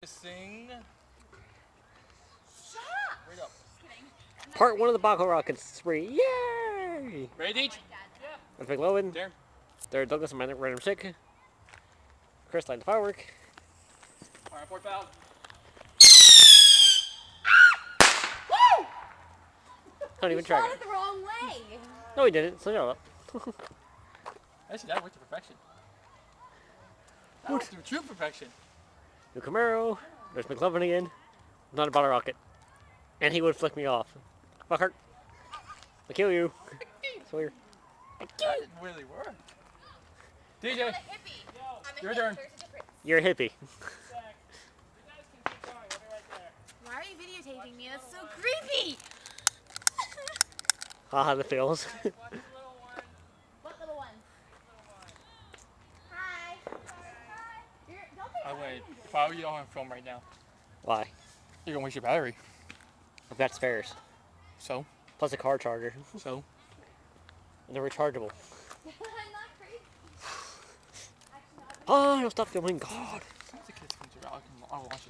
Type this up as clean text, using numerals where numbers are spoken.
practicing. Shut up! Right up. Part 1 of the Bottle Rockets spree. Yay! Ready, Deej? Yeah. I'm McLowan. Darren. Third Douglas, and my random sick. Chris lighting the firework. Alright, fourth foul. Woo! Don't even try Shot it. it the wrong way. No, he didn't. So shut up. Actually, that went to perfection. That went to true perfection. New Camaro. There's McLovin again. Not a bottle rocket. And he would flick me off. Fucker. I'll kill you. Sawyer. That didn't really work. DJ, your turn. You're a hippie. Why are you videotaping me? That's so creepy. Haha, the feels. What little one? Hi. Oh wait, if I were you, don't have film right now. Why? You're gonna waste your battery. I've got spares. So? Plus a car charger. So? And they're rechargeable. I'm not crazy. Oh, no, stop filming. God. As soon as the kids come through, I'll watch it.